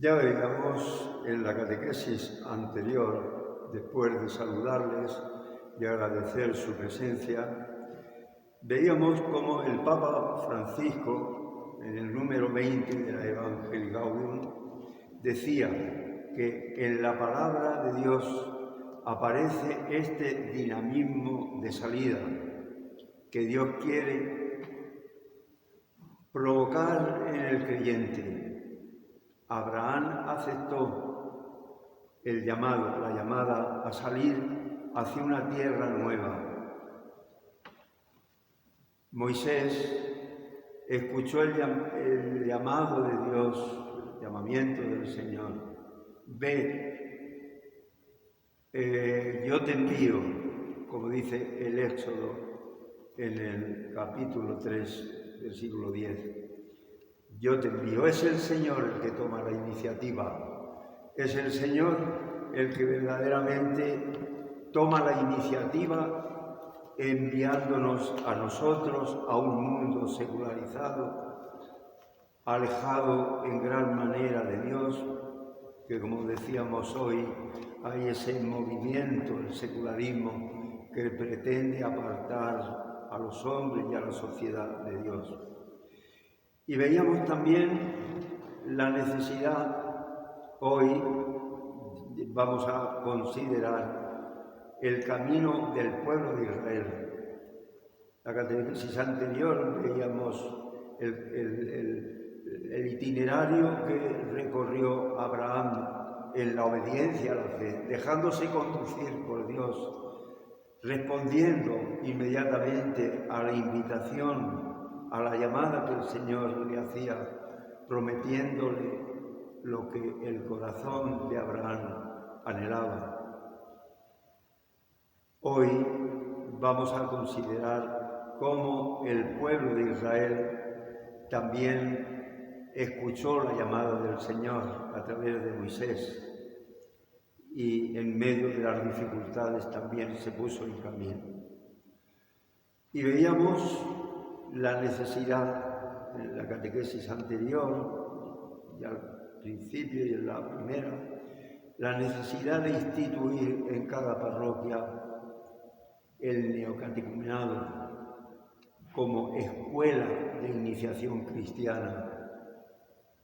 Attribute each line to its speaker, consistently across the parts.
Speaker 1: Ya veíamos en la catequesis anterior, después de saludarles y agradecer su presencia, veíamos cómo el Papa Francisco, en el número 20 de la Evangelii Gaudium, decía que en la palabra de Dios aparece este dinamismo de salida que Dios quiere provocar en el creyente. Abraham aceptó el llamado, la llamada a salir hacia una tierra nueva. Moisés escuchó el llamado de Dios, el llamamiento del Señor. Ve, yo te envío, como dice el Éxodo en el capítulo 3, versículo 10. Yo te envío. Es el Señor el que toma la iniciativa. Es el Señor el que verdaderamente toma la iniciativa enviándonos a nosotros a un mundo secularizado, alejado en gran manera de Dios, que como decíamos hoy, hay ese movimiento, el secularismo, que pretende apartar a los hombres y a la sociedad de Dios. Y veíamos también la necesidad, hoy vamos a considerar el camino del pueblo de Israel. La catequesis anterior veíamos el itinerario que recorrió Abraham en la obediencia a la fe, dejándose conducir por Dios, respondiendo inmediatamente a la invitación, a la llamada que el Señor le hacía, prometiéndole lo que el corazón de Abraham anhelaba. Hoy vamos a considerar cómo el pueblo de Israel también escuchó la llamada del Señor a través de Moisés y en medio de las dificultades también se puso en camino. Y veíamos la necesidad, en la catequesis anterior, y al principio y en la primera, la necesidad de instituir en cada parroquia el neocatecumenado como escuela de iniciación cristiana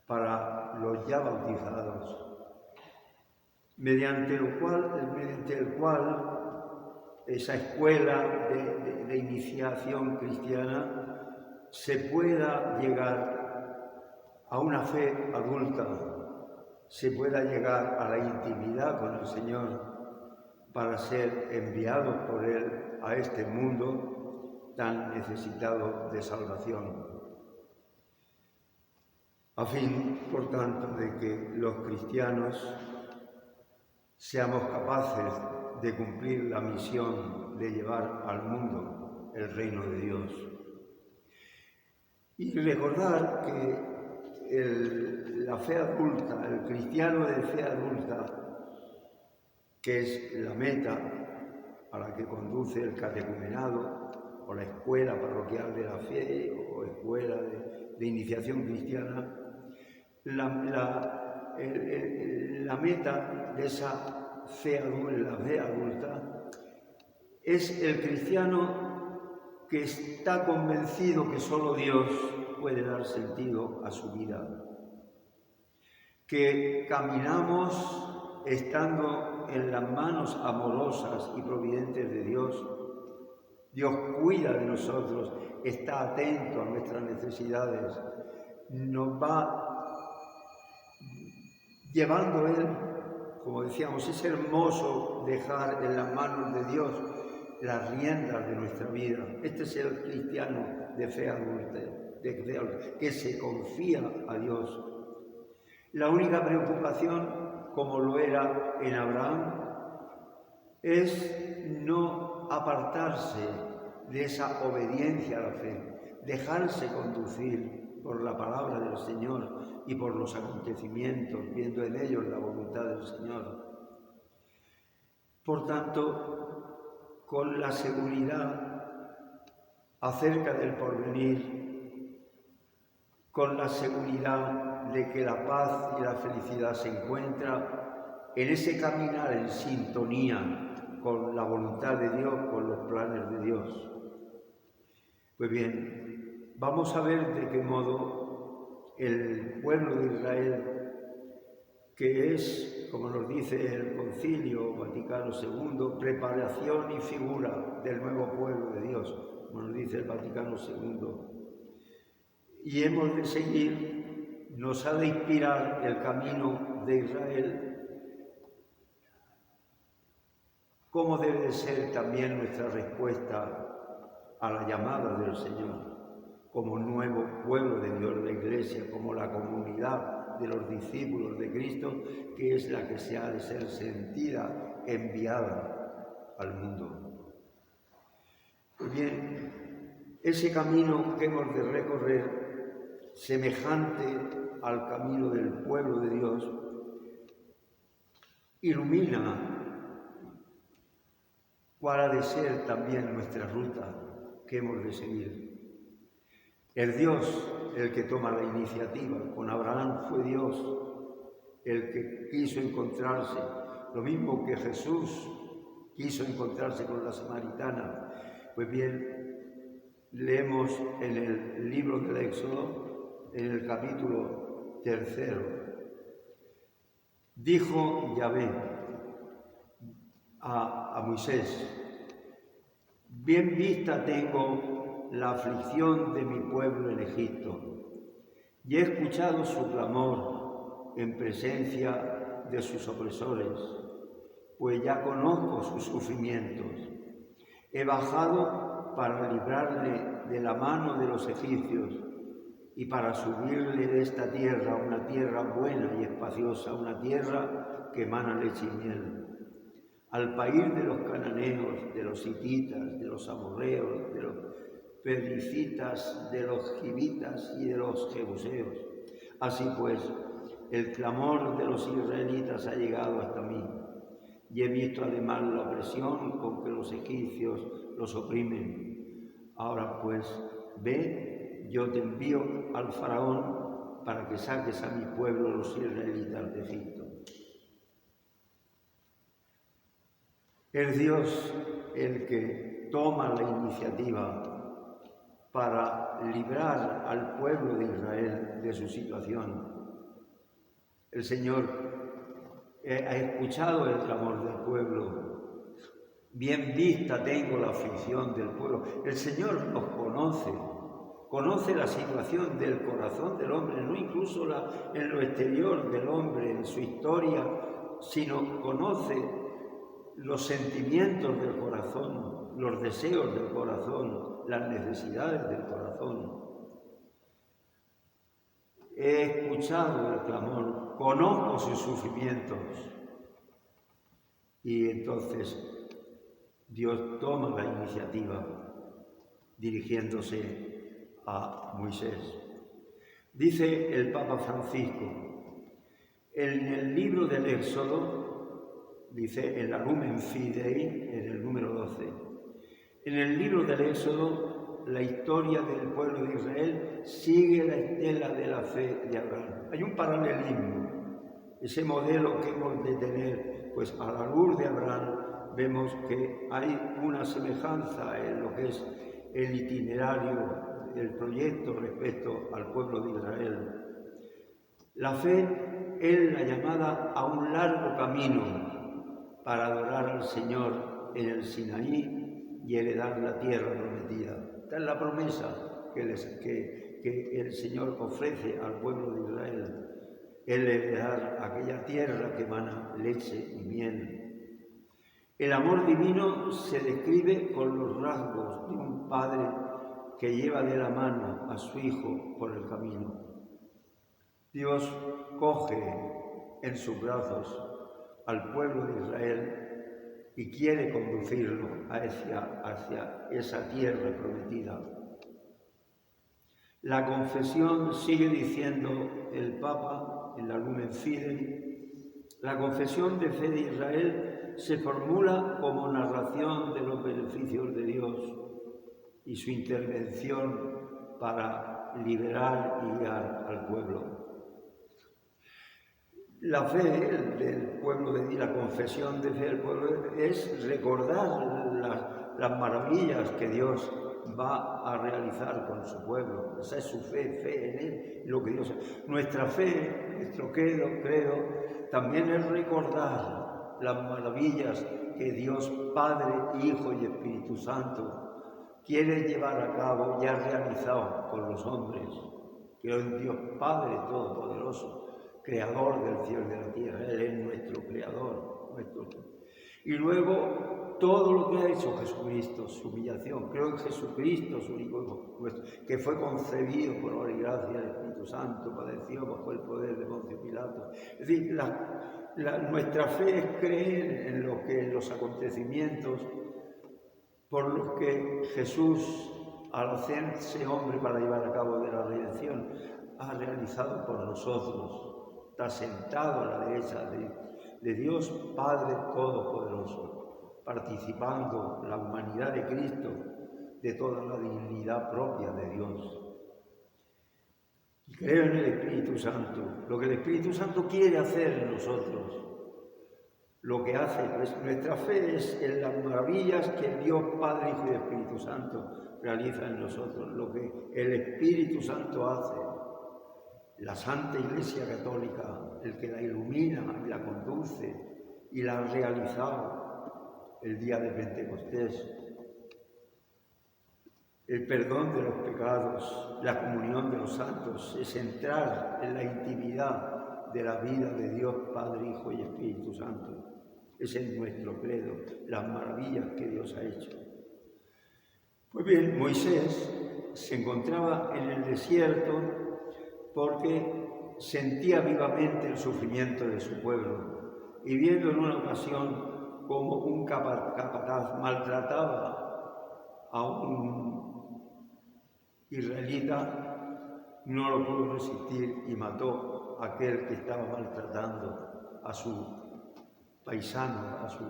Speaker 1: para los ya bautizados, mediante el cual esa escuela de iniciación cristiana se pueda llegar a una fe adulta, se pueda llegar a la intimidad con el Señor para ser enviados por Él a este mundo tan necesitado de salvación. A fin, por tanto, de que los cristianos seamos capaces de cumplir la misión de llevar al mundo el reino de Dios. Y recordar que la fe adulta, el cristiano de fe adulta, que es la meta a la que conduce el catecumenado o la escuela parroquial de la fe o escuela de iniciación cristiana, la meta de esa fe adulta es el cristiano que está convencido que solo Dios puede dar sentido a su vida, que caminamos estando en las manos amorosas y providentes de Dios. Dios cuida de nosotros, está atento a nuestras necesidades, nos va llevando Él. Como decíamos, es hermoso dejar en las manos de Dios las riendas de nuestra vida. Este es el cristiano de fe adulta, que se confía a Dios. La única preocupación, como lo era en Abraham, es no apartarse de esa obediencia a la fe, dejarse conducir por la palabra del Señor y por los acontecimientos, viendo en ellos la voluntad del Señor. Por tanto, con la seguridad acerca del porvenir, con la seguridad de que la paz y la felicidad se encuentran en ese caminar en sintonía con la voluntad de Dios, con los planes de Dios. Pues bien, vamos a ver de qué modo el pueblo de Israel, que es, como nos dice el Concilio Vaticano II, preparación y figura del nuevo pueblo de Dios, como nos dice el Vaticano II. Y hemos de seguir, nos ha de inspirar el camino de Israel, cómo debe de ser también nuestra respuesta a la llamada del Señor, como nuevo pueblo de Dios, la Iglesia, como la comunidad de los discípulos de Cristo, que es la que se ha de ser sentida, enviada al mundo. Pues bien, ese camino que hemos de recorrer, semejante al camino del pueblo de Dios, ilumina cuál ha de ser también nuestra ruta que hemos de seguir. El Dios, el que toma la iniciativa, con Abraham fue Dios el que quiso encontrarse, lo mismo que Jesús quiso encontrarse con la samaritana. Pues bien, leemos en el libro del Éxodo, en el capítulo 3, dijo Yahvé a Moisés: bien vista tengo la aflicción de mi pueblo en Egipto, y he escuchado su clamor en presencia de sus opresores, pues ya conozco sus sufrimientos. He bajado para librarle de la mano de los egipcios y para subirle de esta tierra, una tierra buena y espaciosa, una tierra que emana leche y miel, al país de los cananeos, de los hititas, de los amorreos, de los pericitas, de los givitas y de los jebuseos. Así pues, el clamor de los israelitas ha llegado hasta mí, y he visto además la opresión con que los egipcios los oprimen. Ahora pues, ve, yo te envío al faraón para que saques a mi pueblo, los israelitas, de Egipto. Es Dios el que toma la iniciativa para librar al pueblo de Israel de su situación. El Señor ha escuchado el clamor del pueblo. Bien vista tengo la aflicción del pueblo. El Señor nos conoce la situación del corazón del hombre, no incluso en lo exterior del hombre, en su historia, sino conoce los sentimientos del corazón, los deseos del corazón, las necesidades del corazón. He escuchado el clamor, conozco sus sufrimientos. Y entonces Dios toma la iniciativa dirigiéndose a Moisés. Dice el Papa Francisco, en el libro del Éxodo, dice en la Lumen Fidei, en el número 12, en el libro del Éxodo, la historia del pueblo de Israel sigue la estela de la fe de Abraham. Hay un paralelismo, ese modelo que hemos de tener, pues a la luz de Abraham vemos que hay una semejanza en lo que es el itinerario, el proyecto respecto al pueblo de Israel. La fe es la llamada a un largo camino para adorar al Señor en el Sinaí y heredar la tierra prometida. Esta es la promesa que el Señor ofrece al pueblo de Israel, el heredar aquella tierra que emana leche y miel. El amor divino se describe con los rasgos de un padre que lleva de la mano a su hijo por el camino. Dios coge en sus brazos al pueblo de Israel y quiere conducirlo hacia esa tierra prometida. La confesión, sigue diciendo el Papa en la Lumen Fidei, la confesión de fe de Israel se formula como narración de los beneficios de Dios y su intervención para liberar y guiar al pueblo. La fe del pueblo de Dios, la confesión de fe del pueblo es recordar las maravillas que Dios va a realizar con su pueblo. Esa es su fe en Él, lo que Dios hace. Nuestra fe, nuestro credo, también es recordar las maravillas que Dios Padre, Hijo y Espíritu Santo quiere llevar a cabo y ha realizado con los hombres. Creo en Dios Padre Todopoderoso, Creador del cielo y de la tierra. Él es nuestro Creador. Y luego todo lo que ha hecho Jesucristo, su humillación. Creo en Jesucristo, su único Hijo, que fue concebido por obra y gracia del Espíritu Santo, padeció bajo el poder de Poncio Pilato. Es decir, nuestra fe es creer en los acontecimientos por los que Jesús, al hacerse hombre para llevar a cabo de la redención, ha realizado por nosotros. Está sentado a la derecha de Dios Padre Todopoderoso, participando la humanidad de Cristo de toda la dignidad propia de Dios. Y creo en el Espíritu Santo, lo que el Espíritu Santo quiere hacer en nosotros. Lo que hace, pues, nuestra fe es en las maravillas que Dios Padre, Hijo y Espíritu Santo realiza en nosotros, lo que el Espíritu Santo hace. La Santa Iglesia Católica, el que la ilumina y la conduce y la ha realizado el día de Pentecostés. El perdón de los pecados, la comunión de los santos, es entrar en la intimidad de la vida de Dios Padre, Hijo y Espíritu Santo. Ese es nuestro credo, las maravillas que Dios ha hecho. Pues bien, Moisés se encontraba en el desierto porque sentía vivamente el sufrimiento de su pueblo y viendo en una ocasión como un capataz maltrataba a un israelita, no lo pudo resistir y mató a aquel que estaba maltratando a su paisano, a su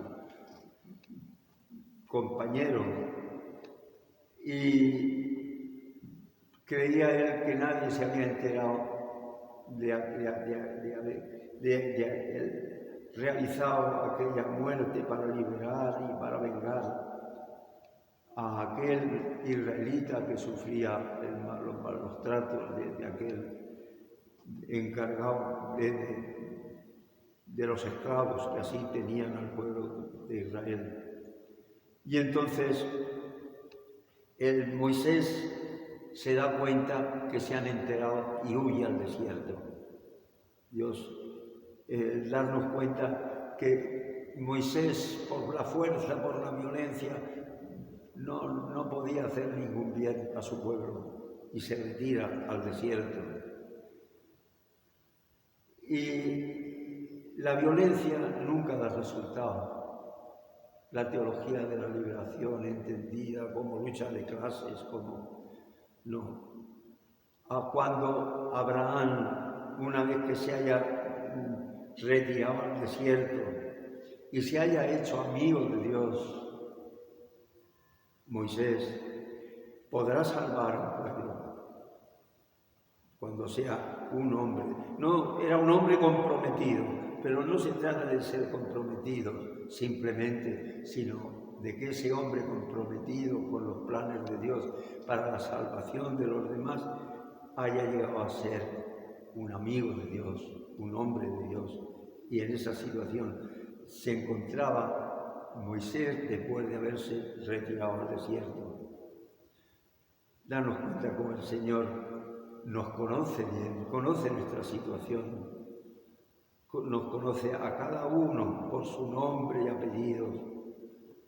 Speaker 1: compañero, y creía él que nadie se había enterado de haber realizado aquella muerte para liberar y para vengar a aquel israelita que sufría los malos tratos de aquel encargado de los esclavos que así tenían al pueblo de Israel. Y entonces Moisés se da cuenta que se han enterado y huye al desierto. Dios, darnos cuenta que Moisés, por la fuerza, por la violencia, no podía hacer ningún bien a su pueblo y se retira al desierto. Y la violencia nunca da resultado. La teología de la liberación entendida como lucha de clases, como no. Cuando Abraham, una vez que se haya retirado al desierto y se haya hecho amigo de Dios, Moisés podrá salvar al pueblo cuando sea un hombre. No, era un hombre comprometido, pero no se trata de ser comprometido simplemente, sino de que ese hombre comprometido con los planes de Dios para la salvación de los demás haya llegado a ser un amigo de Dios, un hombre de Dios. Y en esa situación se encontraba Moisés después de haberse retirado al desierto. Danos cuenta cómo el Señor nos conoce bien, conoce nuestra situación, nos conoce a cada uno por su nombre y apellidos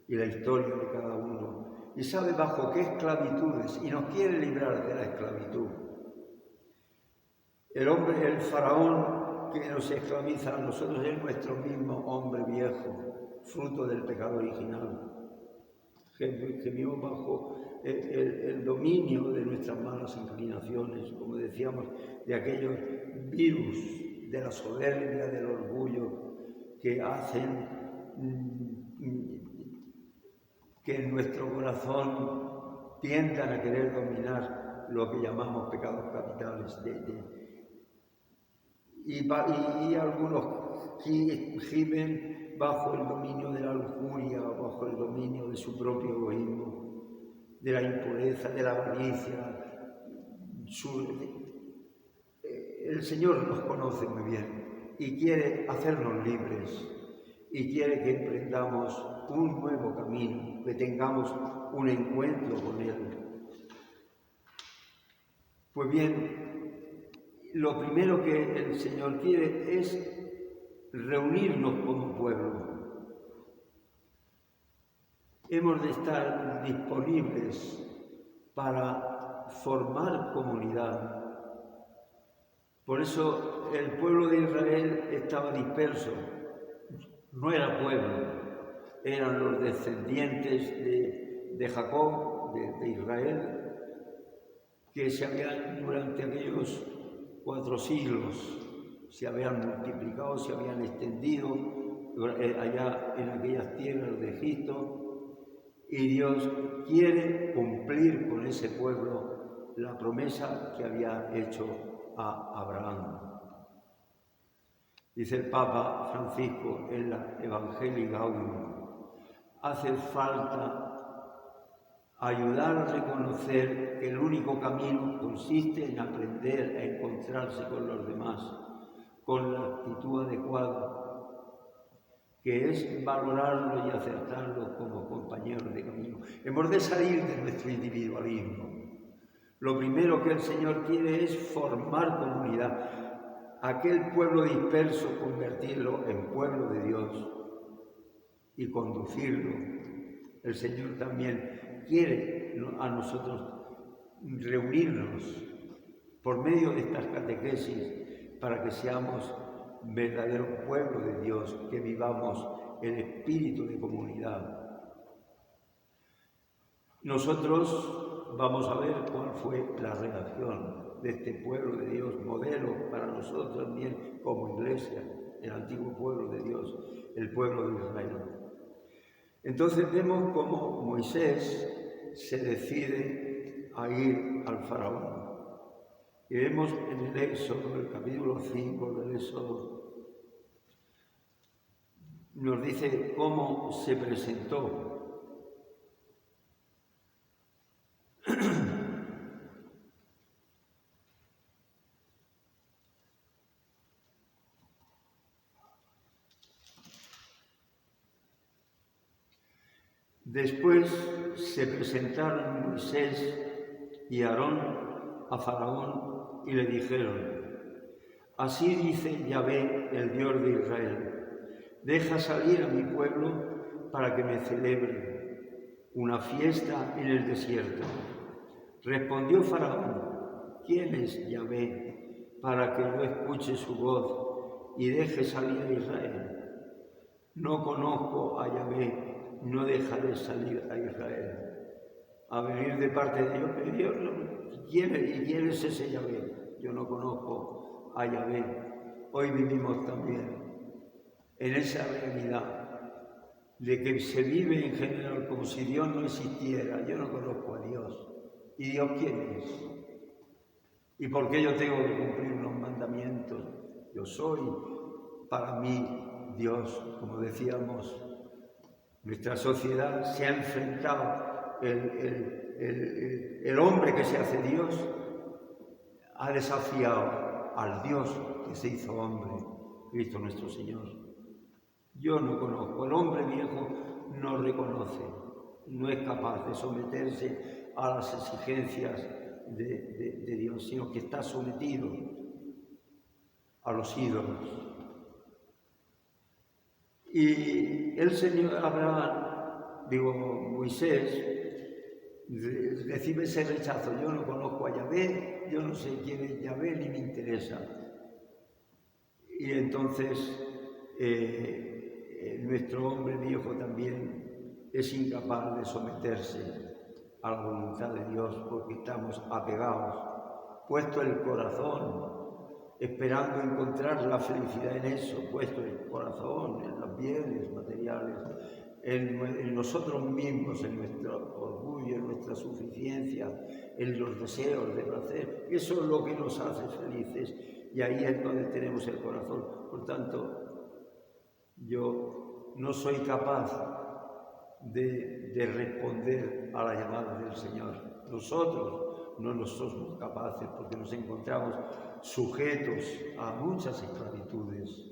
Speaker 1: y la historia de cada uno, y sabe bajo qué esclavitudes, y nos quiere librar de la esclavitud. El faraón que nos esclaviza a nosotros es nuestro mismo hombre viejo, fruto del pecado original, que vivimos bajo el dominio de nuestras malas inclinaciones, como decíamos, de aquellos virus de la soberbia, del orgullo, que hacen que en nuestro corazón tiendan a querer dominar lo que llamamos pecados capitales. y algunos gimen bajo el dominio de la lujuria, bajo el dominio de su propio egoísmo, de la impureza, de la avaricia. El Señor nos conoce muy bien y quiere hacernos libres y quiere que emprendamos un nuevo camino, que tengamos un encuentro con Él. Pues bien, lo primero que el Señor quiere es reunirnos como pueblo. Hemos de estar disponibles para formar comunidad. Por eso el pueblo de Israel estaba disperso. No era pueblo, eran los descendientes de Jacob, de Israel, que se habían, durante aquellos 4 siglos, se habían multiplicado, se habían extendido allá en aquellas tierras de Egipto, y Dios quiere cumplir con ese pueblo la promesa que había hecho a Abraham. Dice el Papa Francisco en la Evangelii Gaudium, hace falta ayudar a reconocer que el único camino consiste en aprender a encontrarse con los demás, con la actitud adecuada, que es valorarlo y aceptarlo como compañeros de camino. Hemos de salir de nuestro individualismo. Lo primero que el Señor quiere es formar comunidad. Aquel pueblo disperso, convertirlo en pueblo de Dios y conducirlo. El Señor también quiere a nosotros reunirnos por medio de estas catequesis para que seamos verdadero pueblo de Dios, que vivamos el espíritu de comunidad. Nosotros vamos a ver cuál fue la reacción de este pueblo de Dios, modelo para nosotros también como iglesia, el antiguo pueblo de Dios, el pueblo de Israel. Entonces vemos cómo Moisés se decide a ir al faraón. Y vemos en el Éxodo, el capítulo 5 del Éxodo, nos dice cómo se presentó. Después se presentaron Moisés y Aarón a Faraón y le dijeron: así dice Yahvé, el Dios de Israel, deja salir a mi pueblo para que me celebre una fiesta en el desierto. Respondió Faraón: ¿quién es Yahvé para que yo escuche su voz y deje salir a Israel? No conozco a Yahvé, no dejaré salir a Israel. A venir de parte de Dios, ¿quién es ese Yahvé? Yo no conozco a Yahvé. Hoy vivimos también en esa realidad de que se vive en general como si Dios no existiera. Yo no conozco a Dios. ¿Y Dios quién es? ¿Y por qué yo tengo que cumplir unos mandamientos? Yo soy para mí Dios, como decíamos. Nuestra sociedad se ha enfrentado, el hombre que se hace Dios ha desafiado al Dios que se hizo hombre, Cristo nuestro Señor. Yo no conozco, el hombre viejo no reconoce, no es capaz de someterse a las exigencias de Dios, sino que está sometido a los ídolos. Y el Señor Moisés, recibe ese rechazo. Yo no conozco a Yahvé, yo no sé quién es Yahvé, ni me interesa. Y entonces nuestro hombre viejo también es incapaz de someterse a la voluntad de Dios porque estamos apegados, puesto el corazón, esperando encontrar la felicidad en eso, puesto el corazón, en los bienes materiales, en nosotros mismos, en nuestro orgullo, en nuestra suficiencia, en los deseos de placer. Eso es lo que nos hace felices y ahí es donde tenemos el corazón. Por tanto, yo no soy capaz de responder a la llamada del Señor. Nosotros no nos somos capaces porque nos encontramos sujetos a muchas esclavitudes.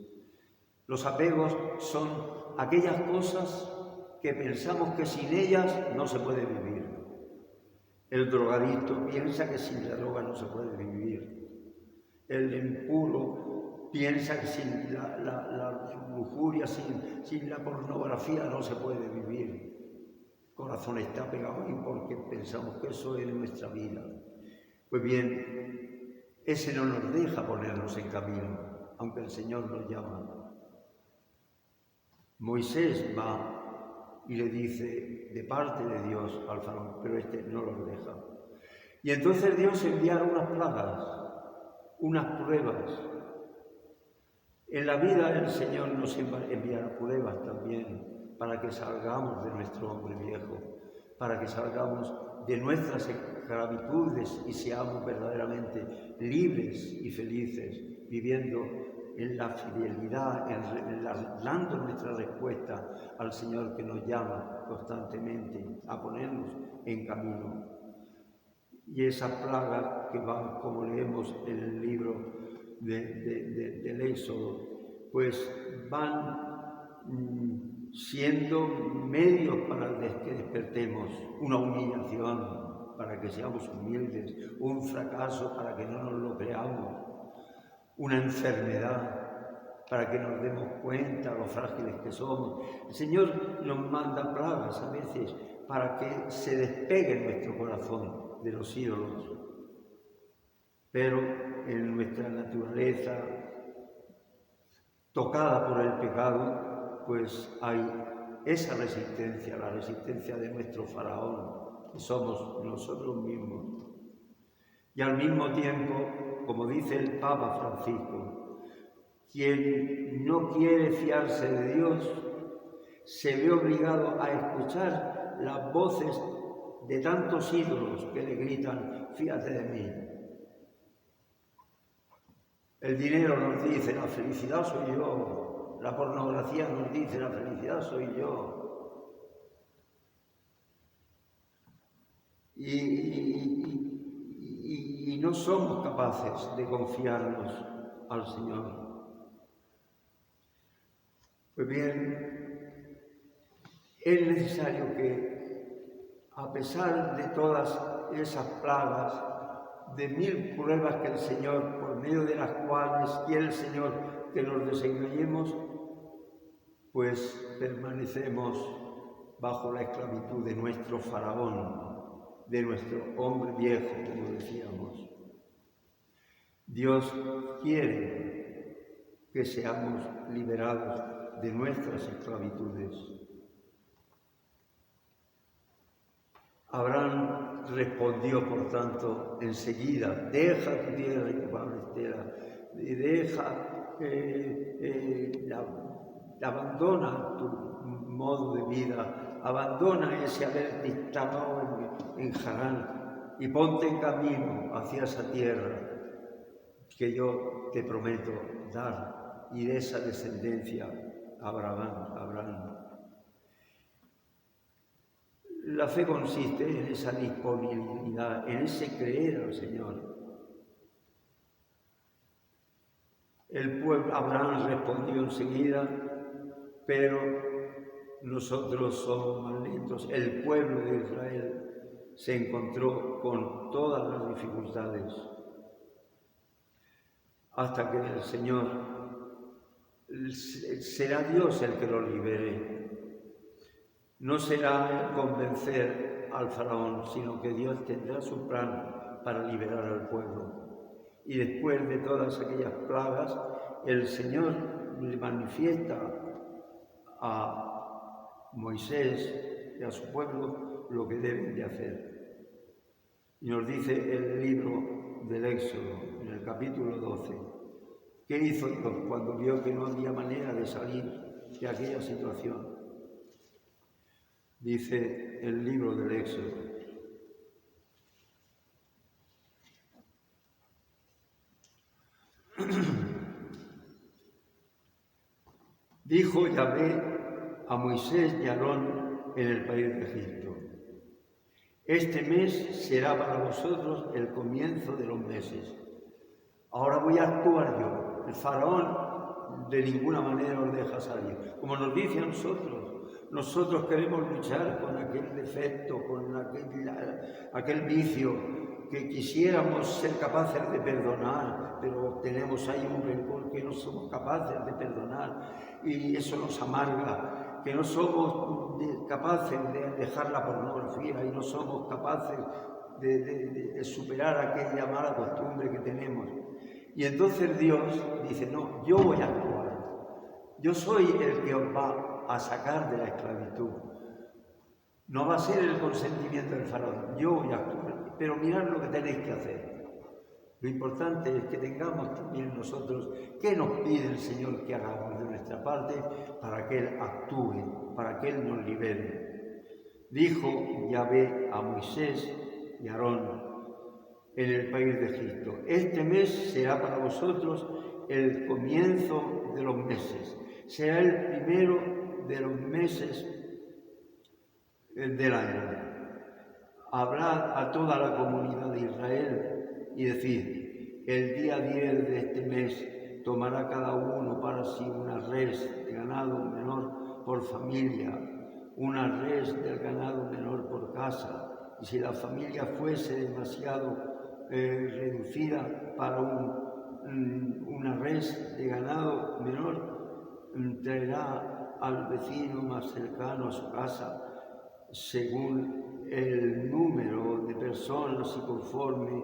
Speaker 1: Los apegos son aquellas cosas que pensamos que sin ellas no se puede vivir. El drogadicto piensa que sin la droga no se puede vivir. El impuro piensa que sin la lujuria, sin la pornografía no se puede vivir. El corazón está pegado ahí porque pensamos que eso es nuestra vida. Pues bien, ese no nos deja ponernos en camino, aunque el Señor nos llama. Moisés va y le dice de parte de Dios al faraón, pero este no lo deja. Y entonces Dios enviará unas plagas, unas pruebas. En la vida el Señor nos enviará pruebas también para que salgamos de nuestro hombre viejo, para que salgamos de nuestras esclavitudes y seamos verdaderamente libres y felices, viviendo en la fidelidad, dando nuestra respuesta al Señor que nos llama constantemente a ponernos en camino. Y esas plagas que van, como leemos en el libro del Éxodo, pues van siendo medios para que despertemos, una humillación para que seamos humildes, un fracaso para que no nos lo creamos, una enfermedad para que nos demos cuenta de lo frágiles que somos. El Señor nos manda plagas a veces para que se despegue nuestro corazón de los ídolos. Pero en nuestra naturaleza, tocada por el pecado, pues hay esa resistencia, la resistencia de nuestro faraón, que somos nosotros mismos. Y al mismo tiempo, como dice el Papa Francisco, quien no quiere fiarse de Dios se ve obligado a escuchar las voces de tantos ídolos que le gritan, fíjate de mí. El dinero nos dice, la felicidad soy yo. La pornografía nos dice, la felicidad soy yo. Y no somos capaces de confiarnos al Señor. Pues bien, es necesario que, a pesar de todas esas plagas, de 1000 pruebas que el Señor, por medio de las cuales quiere el Señor que nos desengañemos, pues permanecemos bajo la esclavitud de nuestro faraón, de nuestro hombre viejo, como decíamos. Dios quiere que seamos liberados de nuestras esclavitudes. Abraham respondió, por tanto, enseguida, deja tu tierra y tu parentela, y abandona tu modo de vida, abandona ese haberte instalado en Harán y ponte en camino hacia esa tierra que yo te prometo dar, y de esa descendencia Abraham. La fe consiste en esa disponibilidad, en ese creer al Señor. El pueblo, Abraham respondió enseguida, pero nosotros somos más lentos. El pueblo de Israel se encontró con todas las dificultades hasta que el Señor será Dios el que lo libere. No será el convencer al faraón, sino que Dios tendrá su plan para liberar al pueblo. Y después de todas aquellas plagas, el Señor le manifiesta a Moisés y a su pueblo lo que deben de hacer. Y nos dice el libro del Éxodo, en el capítulo 12, ¿qué hizo Dios cuando vio que no había manera de salir de aquella situación? Dice el libro del Éxodo: Dijo Yahvé a Moisés y a Aarón en el país de Egipto: este mes será para vosotros el comienzo de los meses. Ahora voy a actuar yo. El faraón de ninguna manera os deja salir. Como nos dice a nosotros queremos luchar con aquel defecto, con aquel vicio, que quisiéramos ser capaces de perdonar, pero tenemos ahí un rencor que no somos capaces de perdonar y eso nos amarga, que no somos capaces de dejar la pornografía y no somos capaces de superar aquella mala costumbre que tenemos. Y entonces Dios dice: no, yo voy a actuar, yo soy el que os va a sacar de la esclavitud. No va a ser el consentimiento del faraón, yo voy a actuar, pero mirad lo que tenéis que hacer. Lo importante es que tengamos también nosotros qué nos pide el Señor que hagamos de nuestra parte para que Él actúe, para que Él nos libere. Dijo Yahvé a Moisés y a Aarón en el país de Egipto: este mes será para vosotros el comienzo de los meses, será el primero de los meses del año. Hablad a toda la comunidad de Israel y decid: el día 10 de este mes tomará cada uno para sí una res de ganado menor por familia, una res del ganado menor por casa, y si la familia fuese demasiado reducida para una res de ganado menor, traerá al vecino más cercano a su casa, según el número de personas y conforme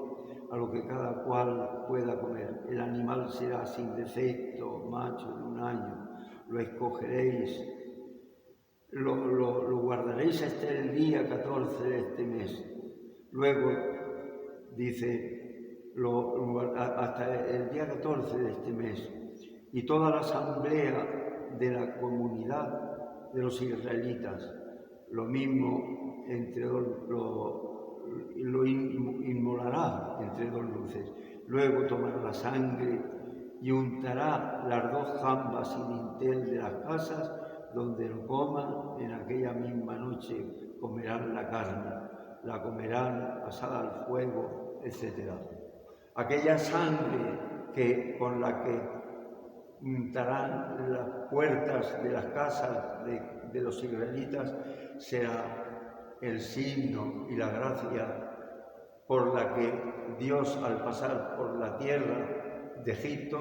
Speaker 1: a lo que cada cual pueda comer. El animal será sin defecto, macho de un año. Lo escogeréis, lo guardaréis hasta el día 14 de este mes. Luego dice, hasta el día 14 de este mes. Y toda la asamblea de la comunidad de los israelitas, lo mismo entre lo inmolará entre dos luces. Luego tomará la sangre y untará las dos jambas y dintel de las casas donde lo coman. En aquella misma noche comerán la carne, la comerán asada al fuego, etc. Aquella sangre con la que untarán las puertas de las casas de los israelitas será el signo y la gracia por la que Dios, al pasar por la tierra de Egipto,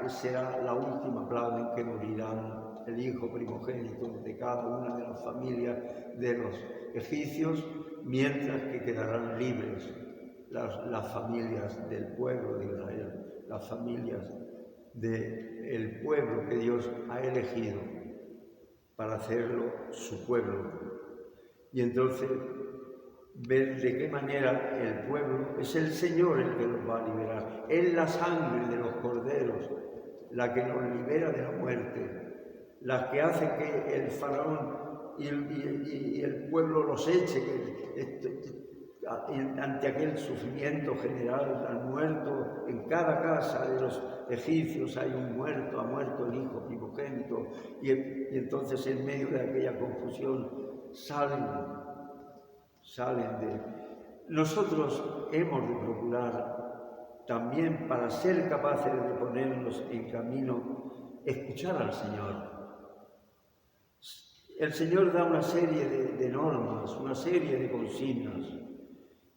Speaker 1: será la última plaga en que morirán el hijo primogénito de cada una de las familias de los egipcios, mientras que quedarán libres las familias del pueblo de Israel, las familias del pueblo que Dios ha elegido para hacerlo su pueblo. Y entonces ver de qué manera el pueblo es el Señor el que nos va a liberar. Es la sangre de los corderos la que nos libera de la muerte, la que hace que el faraón y el pueblo los eche, ante aquel sufrimiento general. Han muerto en cada casa de los egipcios, hay un muerto, ha muerto el hijo primogénito, y entonces en medio de aquella confusión salen de... Nosotros hemos de procurar también, para ser capaces de ponernos en camino, escuchar al Señor. El Señor da una serie de normas, una serie de consignas.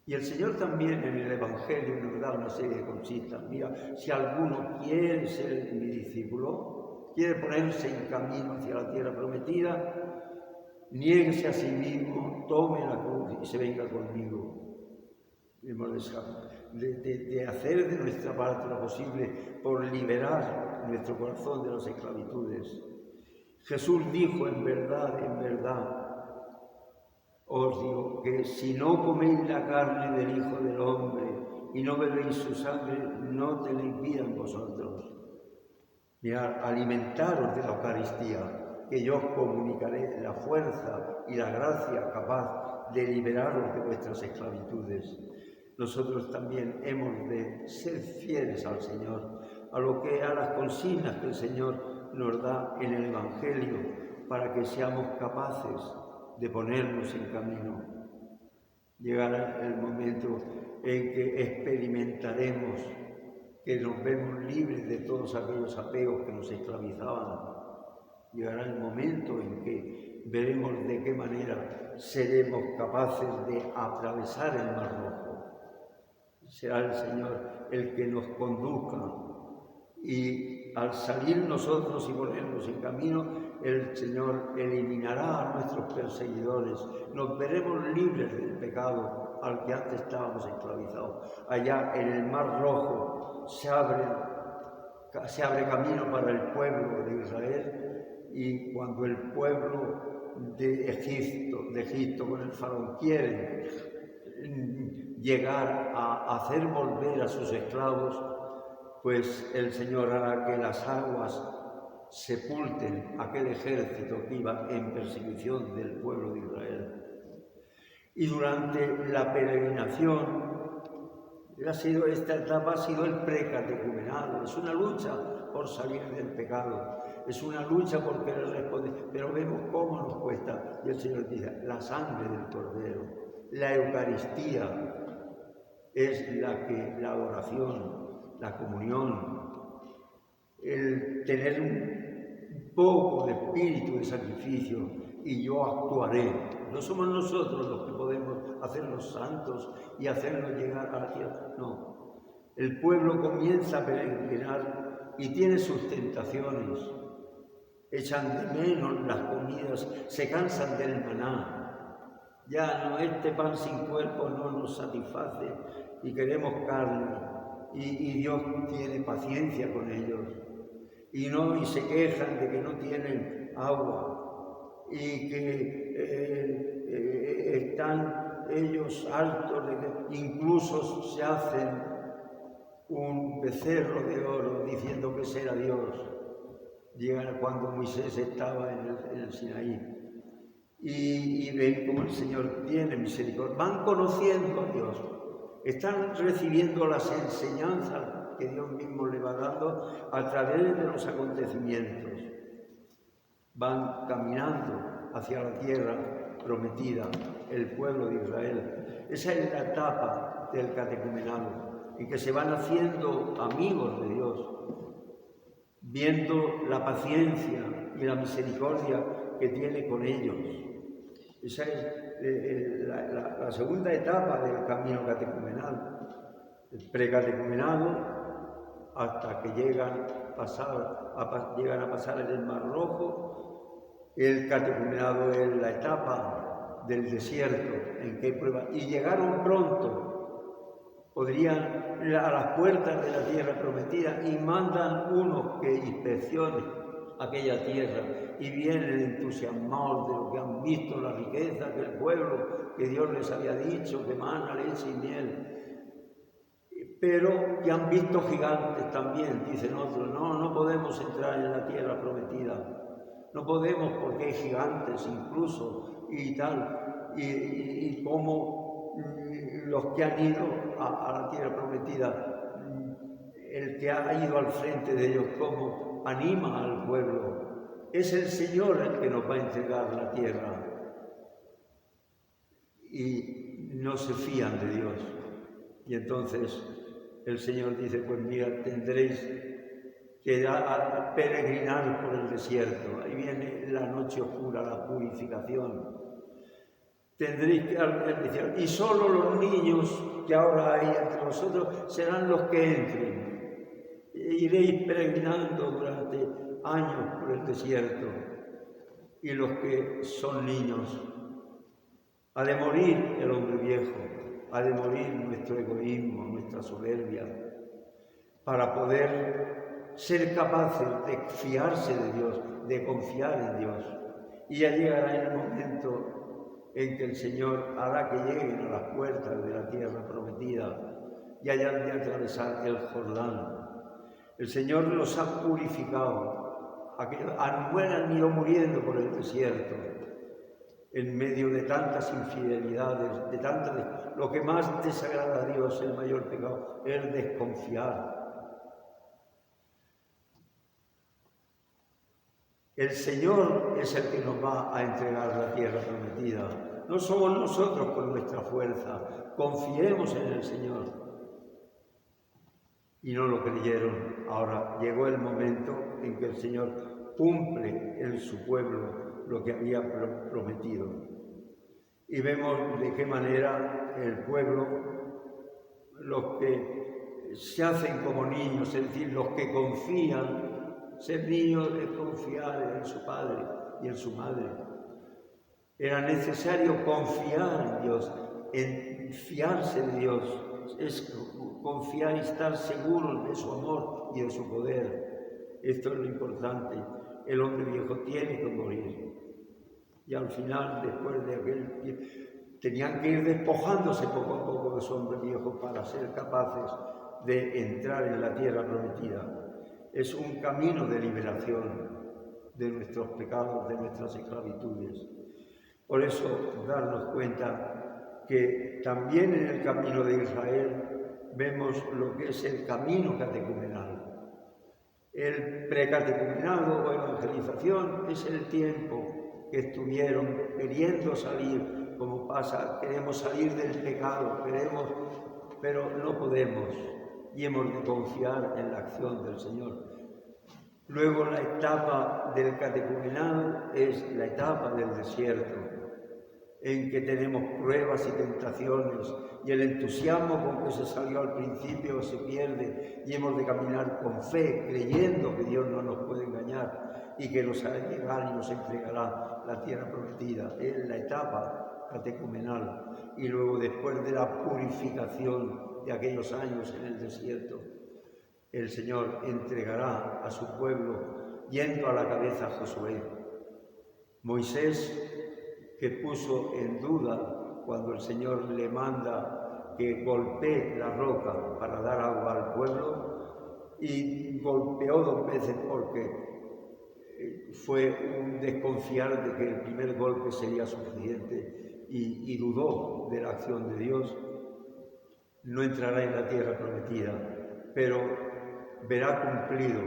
Speaker 1: Y el Señor también en el Evangelio nos da una serie de consignas. Mira, si alguno quiere ser mi discípulo, quiere ponerse en camino hacia la tierra prometida, niéguese a sí mismo, tome la cruz y se venga conmigo. Hemos de hacer de nuestra parte lo posible por liberar nuestro corazón de las esclavitudes. Jesús dijo: en verdad, os digo que si no coméis la carne del Hijo del Hombre y no bebéis su sangre, no tenéis vida en vosotros. Mirad, alimentaros de la Eucaristía, que yo os comunicaré la fuerza y la gracia capaz de liberaros de vuestras esclavitudes. Nosotros también hemos de ser fieles al Señor a las consignas que el Señor nos da en el Evangelio para que seamos capaces de ponernos en camino. Llegará el momento en que experimentaremos que nos vemos libres de todos aquellos apegos que nos esclavizaban. Llegará el momento en que veremos de qué manera seremos capaces de atravesar el Mar Rojo. Será el Señor el que nos conduzca y al salir nosotros y ponernos en camino, el Señor eliminará a nuestros perseguidores. Nos veremos libres del pecado al que antes estábamos esclavizados. Allá en el Mar Rojo se abre camino para el pueblo de Israel, y cuando el pueblo de Egipto con el faraón quiere llegar a hacer volver a sus esclavos, pues el Señor hará que las aguas sepulten aquel ejército que iba en persecución del pueblo de Israel. Y durante la peregrinación, esta etapa ha sido el precatecumenado. Es una lucha por salir del pecado, es una lucha por querer responder, pero vemos cómo nos cuesta. Y el Señor dice, la sangre del Cordero, la Eucaristía es la adoración, la comunión, el tener un poco de espíritu de sacrificio, y yo actuaré. No somos nosotros los que podemos hacernos santos y hacernos llegar a la tierra, no. El pueblo comienza a peregrinar y tiene sus tentaciones, echan de menos las comidas, se cansan del maná. Ya no, este pan sin cuerpo no nos satisface y queremos carne, y Dios tiene paciencia con ellos, y se quejan de que no tienen agua y que están ellos hartos de que incluso se hacen un becerro de oro diciendo que será Dios. Llegan cuando Moisés estaba en el Sinaí. Y ven cómo el Señor tiene misericordia. Van conociendo a Dios, están recibiendo las enseñanzas que Dios mismo le va dando a través de los acontecimientos. Van caminando hacia la tierra prometida, el pueblo de Israel. Esa es la etapa del catecumenado, en que se van haciendo amigos de Dios, viendo la paciencia y la misericordia que tiene con ellos. Esa es la segunda etapa del camino catecumenal, el precatecumenado, hasta que llegan a pasar en el Mar Rojo. El catecumenado es la etapa del desierto en que prueba, y llegaron pronto, podrían ir a las puertas de la tierra prometida, y mandan unos que inspeccionen aquella tierra, y vienen entusiasmados de lo que han visto, la riqueza que el pueblo, que Dios les había dicho, que mana leche y miel, pero que han visto gigantes también. Dicen otros, no podemos entrar en la tierra prometida, no podemos porque hay gigantes incluso y tal, y como los que han ido a la tierra prometida, el que ha ido al frente de ellos, como anima al pueblo, es el Señor el que nos va a entregar la tierra, y no se fían de Dios. Y entonces el Señor dice, pues mira, tendréis que peregrinar por el desierto. Ahí viene la noche oscura, la purificación. Tendréis que decir, y solo los niños que ahora hay entre vosotros serán los que entren. Iréis peregrinando durante años por el desierto, y los que son niños, ha de morir el hombre viejo, ha de morir nuestro egoísmo, nuestra soberbia, para poder ser capaces de fiarse de Dios, de confiar en Dios. Y ya llegará el momento en que el Señor hará que lleguen a las puertas de la tierra prometida y hayan de atravesar el Jordán. El Señor los ha purificado, han ido muriendo por el desierto, en medio de tantas infidelidades, lo que más desagrada a Dios, el mayor pecado, es desconfiar. El Señor es el que nos va a entregar la tierra prometida. No somos nosotros con nuestra fuerza. Confiemos en el Señor. Y no lo creyeron. Ahora llegó el momento en que el Señor cumple en su pueblo lo que había prometido. Y vemos de qué manera el pueblo, los que se hacen como niños, es decir, los que confían. Ser niños es confiar en su padre y en su madre. Era necesario confiar en Dios, en fiarse de Dios, es confiar y estar seguros de su amor y de su poder. Esto es lo importante. El hombre viejo tiene que morir. Y al final, después de aquel tiempo, tenían que ir despojándose poco a poco de su hombre viejo para ser capaces de entrar en la tierra prometida. Es un camino de liberación de nuestros pecados, de nuestras esclavitudes. Por eso, darnos cuenta que también en el camino de Israel vemos lo que es el camino catecumenal. El precatecumenado o evangelización es el tiempo que estuvieron queriendo salir, como pasa, queremos salir del pecado, pero no podemos. Y hemos de confiar en la acción del Señor. Luego la etapa del catecumenado es la etapa del desierto, en que tenemos pruebas y tentaciones, y el entusiasmo con que se salió al principio se pierde, y hemos de caminar con fe, creyendo que Dios no nos puede engañar, y que nos hará llegar y nos entregará la tierra prometida. Es la etapa catecumenal. Y luego, después de la purificación de aquellos años en el desierto, el Señor entregará a su pueblo yendo a la cabeza a Josué. Moisés, que puso en duda cuando el Señor le manda que golpee la roca para dar agua al pueblo, y golpeó 2 veces porque fue un desconfiar de que el primer golpe sería suficiente y dudó de la acción de Dios, no entrará en la tierra prometida, pero verá cumplido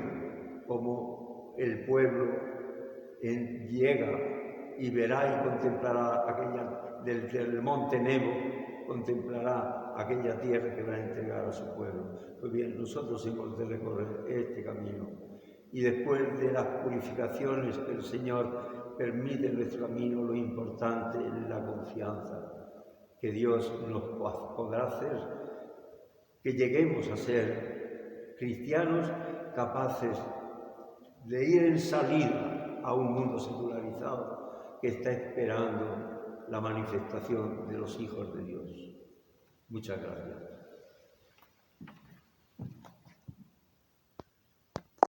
Speaker 1: como el pueblo llega y verá y contemplará aquella, del monte Nebo, contemplará aquella tierra que va a entregar a su pueblo. Pues bien, nosotros hemos de recorrer este camino. Y después de las purificaciones que el Señor permite en nuestro camino, lo importante es la confianza, que Dios nos podrá hacer que lleguemos a ser cristianos capaces de ir en salida a un mundo secularizado que está esperando la manifestación de los hijos de Dios. Muchas gracias.